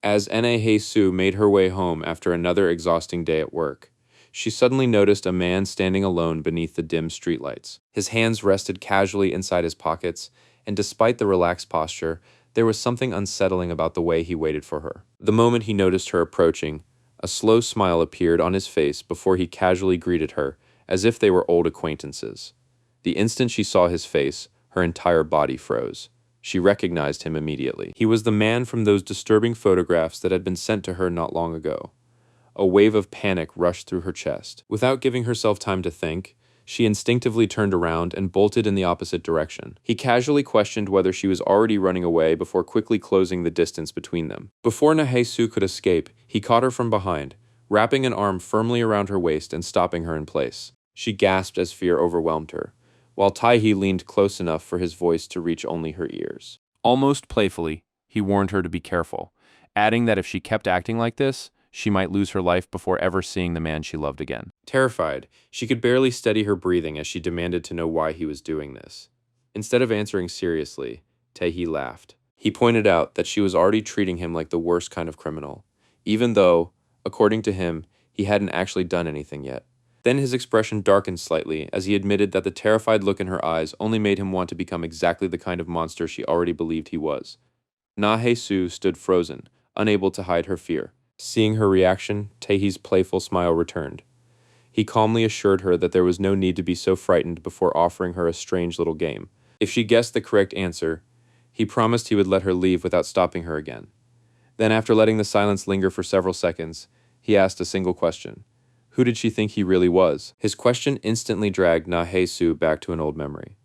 As Na Haesu made her way home after another exhausting day at work, she suddenly noticed a man standing alone beneath the dim streetlights. His hands rested casually inside his pockets, and despite the relaxed posture, there was something unsettling about the way he waited for her. The moment he noticed her approaching, a slow smile appeared on his face before he casually greeted her, as if they were old acquaintances. The instant she saw his face, her entire body froze. She recognized him immediately. He was the man from those disturbing photographs that had been sent to her not long ago. A wave of panic rushed through her chest. Without giving herself time to think, she instinctively turned around and bolted in the opposite direction. He casually questioned whether she was already running away before quickly closing the distance between them. Before Na Haesu could escape, he caught her from behind, wrapping an arm firmly around her waist and stopping her in place. She gasped as fear overwhelmed her, while Taehee leaned close enough for his voice to reach only her ears. Almost playfully, he warned her to be careful, adding that if she kept acting like this, she might lose her life before ever seeing the man she loved again. Terrified, she could barely steady her breathing as she demanded to know why he was doing this. Instead of answering seriously, Taehee laughed. He pointed out that she was already treating him like the worst kind of criminal, even though, according to him, he hadn't actually done anything yet. Then his expression darkened slightly as he admitted that the terrified look in her eyes only made him want to become exactly the kind of monster she already believed he was. Na Haesu stood frozen, unable to hide her fear. Seeing her reaction, Taehee's playful smile returned. He calmly assured her that there was no need to be so frightened before offering her a strange little game. If she guessed the correct answer, he promised he would let her leave without stopping her again. Then, after letting the silence linger for several seconds, he asked a single question. Who did she think he really was? His question instantly dragged Na Haesu back to an old memory.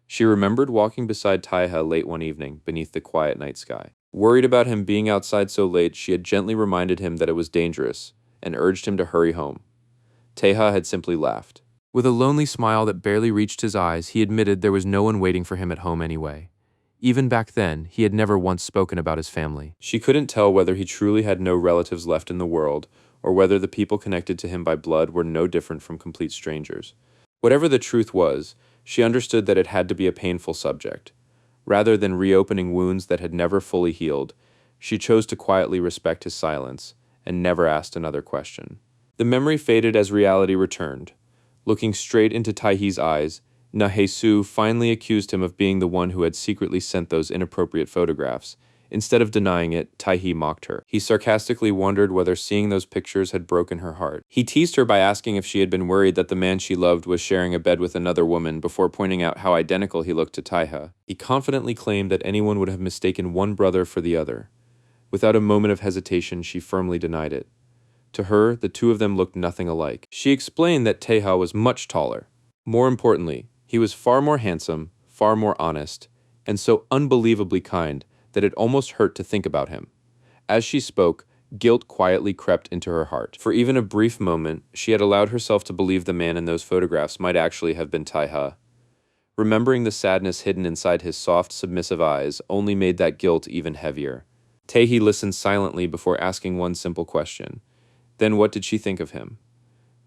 She remembered walking beside Taeha late one evening beneath the quiet night sky. Worried about him being outside so late, she had gently reminded him that it was dangerous and urged him to hurry home. Taeha had simply laughed. With a lonely smile that barely reached his eyes, he admitted there was no one waiting for him at home anyway. Even back then, he had never once spoken about his family. She couldn't tell whether he truly had no relatives left in the world, or whether the people connected to him by blood were no different from complete strangers. Whatever the truth was, she understood that it had to be a painful subject. Rather than reopening wounds that had never fully healed, she chose to quietly respect his silence and never asked another question. The memory faded as reality returned. Looking straight into Taehee's eyes, Na Haesu finally accused him of being the one who had secretly sent those inappropriate photographs. Instead of denying it, Taehee mocked her. He sarcastically wondered whether seeing those pictures had broken her heart. He teased her by asking if she had been worried that the man she loved was sharing a bed with another woman before pointing out how identical he looked to Taeha. He confidently claimed that anyone would have mistaken one brother for the other. Without a moment of hesitation, she firmly denied it. To her, the two of them looked nothing alike. She explained that Taeha was much taller. More importantly, he was far more handsome, far more honest, and so unbelievably kind that it almost hurt to think about him. As she spoke, guilt quietly crept into her heart. For even a brief moment, she had allowed herself to believe the man in those photographs might actually have been Taeha. Remembering the sadness hidden inside his soft, submissive eyes only made that guilt even heavier. Taehee listened silently before asking one simple question. Then what did she think of him?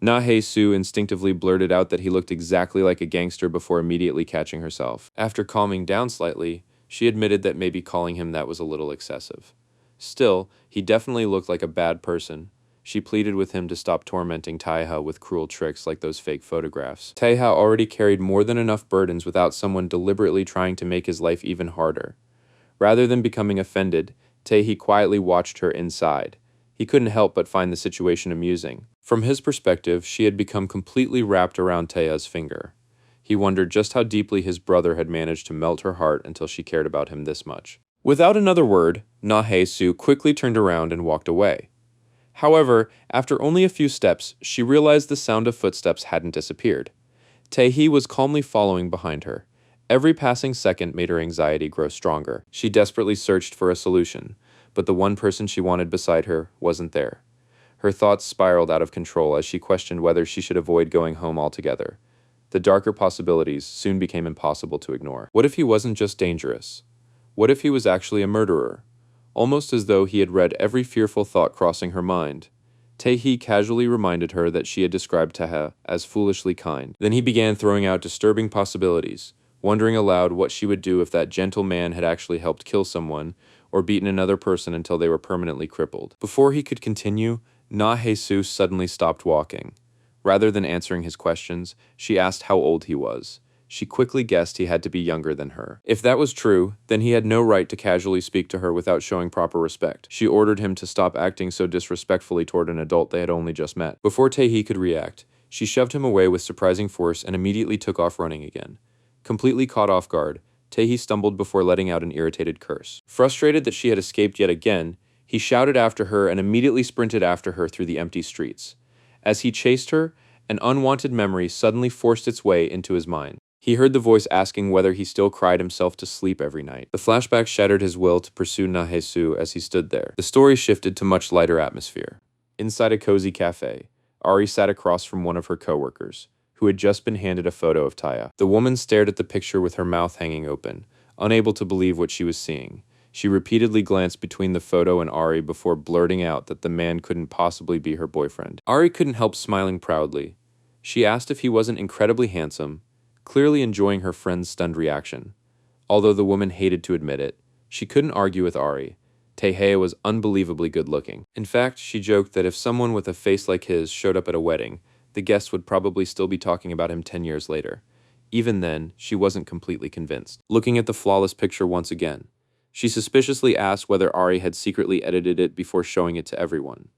Na Haesu instinctively blurted out that he looked exactly like a gangster before immediately catching herself. After calming down slightly, she admitted that maybe calling him that was a little excessive. Still, he definitely looked like a bad person. She pleaded with him to stop tormenting Taeha with cruel tricks like those fake photographs. Taeha already carried more than enough burdens without someone deliberately trying to make his life even harder. Rather than becoming offended, Taehee quietly watched her inside. He couldn't help but find the situation amusing. From his perspective, she had become completely wrapped around Taeha's finger. He wondered just how deeply his brother had managed to melt her heart until she cared about him this much. Without another word, Na Haesu quickly turned around and walked away. However, after only a few steps, she realized the sound of footsteps hadn't disappeared. Taehee was calmly following behind her. Every passing second made her anxiety grow stronger. She desperately searched for a solution, but the one person she wanted beside her wasn't there. Her thoughts spiraled out of control as she questioned whether she should avoid going home altogether. The darker possibilities soon became impossible to ignore. What if he wasn't just dangerous? What if he was actually a murderer? Almost as though he had read every fearful thought crossing her mind, Taehee casually reminded her that she had described Taeha as foolishly kind. Then he began throwing out disturbing possibilities, wondering aloud what she would do if that gentle man had actually helped kill someone, or beaten another person until they were permanently crippled. Before he could continue, Na Haesu suddenly stopped walking. Rather than answering his questions, she asked how old he was. She quickly guessed he had to be younger than her. If that was true, then he had no right to casually speak to her without showing proper respect. She ordered him to stop acting so disrespectfully toward an adult they had only just met. Before Taehee could react, she shoved him away with surprising force and immediately took off running again. Completely caught off guard, Taehee stumbled before letting out an irritated curse. Frustrated that she had escaped yet again, he shouted after her and immediately sprinted after her through the empty streets. As he chased her, an unwanted memory suddenly forced its way into his mind. He heard the voice asking whether he still cried himself to sleep every night. The flashback shattered his will to pursue Na Haesu as he stood there. The story shifted to much lighter atmosphere. Inside a cozy cafe, Ari sat across from one of her coworkers, who had just been handed a photo of Taeha. The woman stared at the picture with her mouth hanging open, unable to believe what she was seeing. She repeatedly glanced between the photo and Ari before blurting out that the man couldn't possibly be her boyfriend. Ari couldn't help smiling proudly. She asked if he wasn't incredibly handsome, clearly enjoying her friend's stunned reaction. Although the woman hated to admit it, she couldn't argue with Ari. Taeha was unbelievably good-looking. In fact, she joked that if someone with a face like his showed up at a wedding, the guests would probably still be talking about him 10 years later. Even then, she wasn't completely convinced. Looking at the flawless picture once again, she suspiciously asked whether Ari had secretly edited it before showing it to everyone.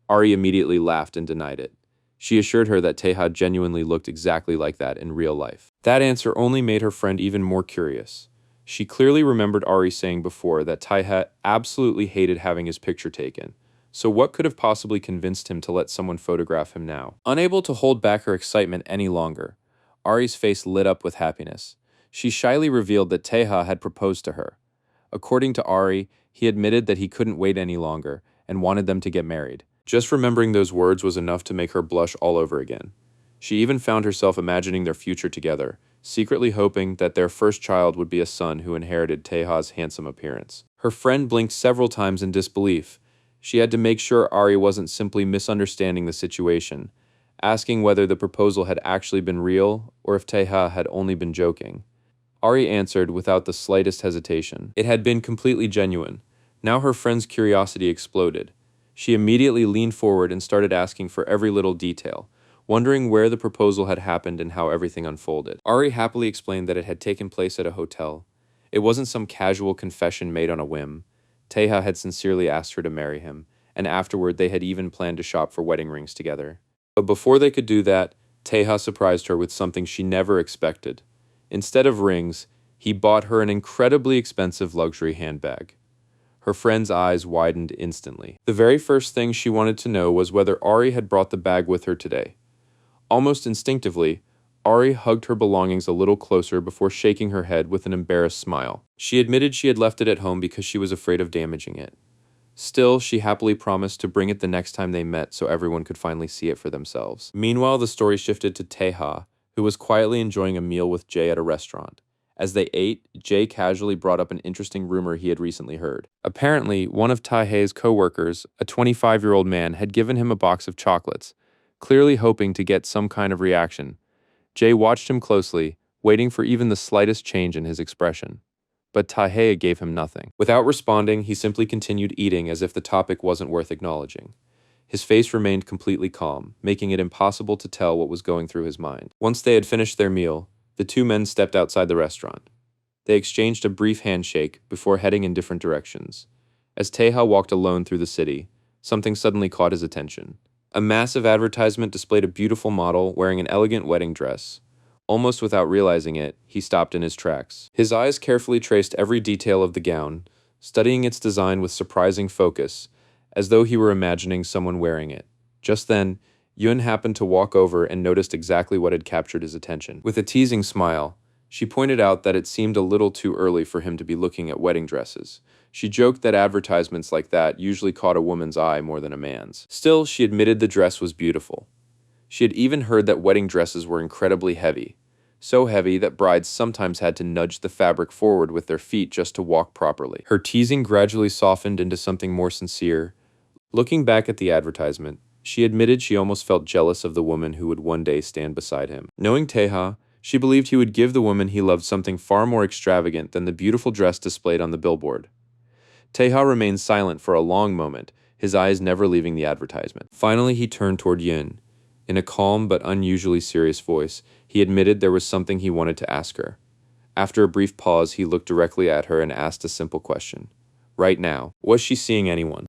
Ari immediately laughed and denied it. She assured her that Taeha genuinely looked exactly like that in real life. That answer only made her friend even more curious. She clearly remembered Ari saying before that Taeha absolutely hated having his picture taken. So what could have possibly convinced him to let someone photograph him now? Unable to hold back her excitement any longer, Ari's face lit up with happiness. She shyly revealed that Taeha had proposed to her. According to Ari, he admitted that he couldn't wait any longer and wanted them to get married. Just remembering those words was enough to make her blush all over again. She even found herself imagining their future together, secretly hoping that their first child would be a son who inherited Taeha's handsome appearance. Her friend blinked several times in disbelief. She had to make sure Ari wasn't simply misunderstanding the situation, asking whether the proposal had actually been real or if Taeha had only been joking. Ari answered without the slightest hesitation. It had been completely genuine. Now her friend's curiosity exploded. She immediately leaned forward and started asking for every little detail, wondering where the proposal had happened and how everything unfolded. Ari happily explained that it had taken place at a hotel. It wasn't some casual confession made on a whim. Taeha had sincerely asked her to marry him, and afterward they had even planned to shop for wedding rings together. But before they could do that, Taeha surprised her with something she never expected. Instead of rings, he bought her an incredibly expensive luxury handbag. Her friend's eyes widened instantly. The very first thing she wanted to know was whether Ari had brought the bag with her today. Almost instinctively, Ari hugged her belongings a little closer before shaking her head with an embarrassed smile. She admitted she had left it at home because she was afraid of damaging it. Still, she happily promised to bring it the next time they met so everyone could finally see it for themselves. Meanwhile, the story shifted to Taeha, who was quietly enjoying a meal with Jay at a restaurant. As they ate, Jay casually brought up an interesting rumor he had recently heard. Apparently, one of Taeha's co-workers, a 25-year-old man, had given him a box of chocolates, clearly hoping to get some kind of reaction. Jay watched him closely, waiting for even the slightest change in his expression. But Taeha gave him nothing. Without responding, he simply continued eating as if the topic wasn't worth acknowledging. His face remained completely calm, making it impossible to tell what was going through his mind. Once they had finished their meal, the two men stepped outside the restaurant. They exchanged a brief handshake before heading in different directions. As Taeha walked alone through the city, something suddenly caught his attention. A massive advertisement displayed a beautiful model wearing an elegant wedding dress. Almost without realizing it, he stopped in his tracks. His eyes carefully traced every detail of the gown, studying its design with surprising focus, as though he were imagining someone wearing it. Just then, Yun happened to walk over and noticed exactly what had captured his attention. With a teasing smile, she pointed out that it seemed a little too early for him to be looking at wedding dresses. She joked that advertisements like that usually caught a woman's eye more than a man's. Still, she admitted the dress was beautiful. She had even heard that wedding dresses were incredibly heavy. So heavy that brides sometimes had to nudge the fabric forward with their feet just to walk properly. Her teasing gradually softened into something more sincere. Looking back at the advertisement, she admitted she almost felt jealous of the woman who would one day stand beside him. Knowing Taeha, she believed he would give the woman he loved something far more extravagant than the beautiful dress displayed on the billboard. Taeha remained silent for a long moment, his eyes never leaving the advertisement. Finally, he turned toward Yun. In a calm but unusually serious voice, he admitted there was something he wanted to ask her. After a brief pause, he looked directly at her and asked a simple question. Right now, was she seeing anyone?